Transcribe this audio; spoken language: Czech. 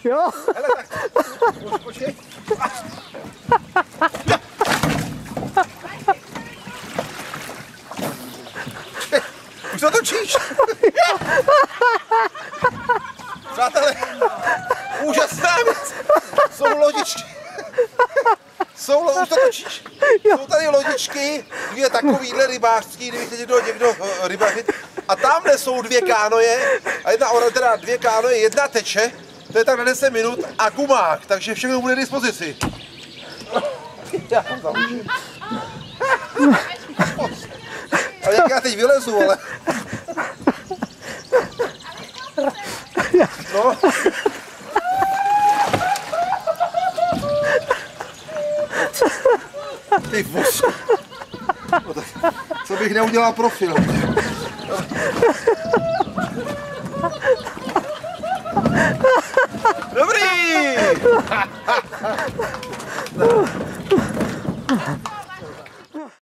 Jo. Hele, tak, počkej. Už to točíš? Přátelé, úžasná věc. Jsou lodičky. Už to točíš? Jsou tady lodičky, dvě takovýhle rybářský, kdyby chtěl někdo rybařit. A tamhle jsou dvě kánoje, a dvě kánoje, jedna teče, to je tak na 10 minut, a gumák, takže všechno bude k dispozici. Já tam založím. Ale jak já teď vylezu, ale... No. Ty vos. No tak, co bych neudělal pro film. Dobrý!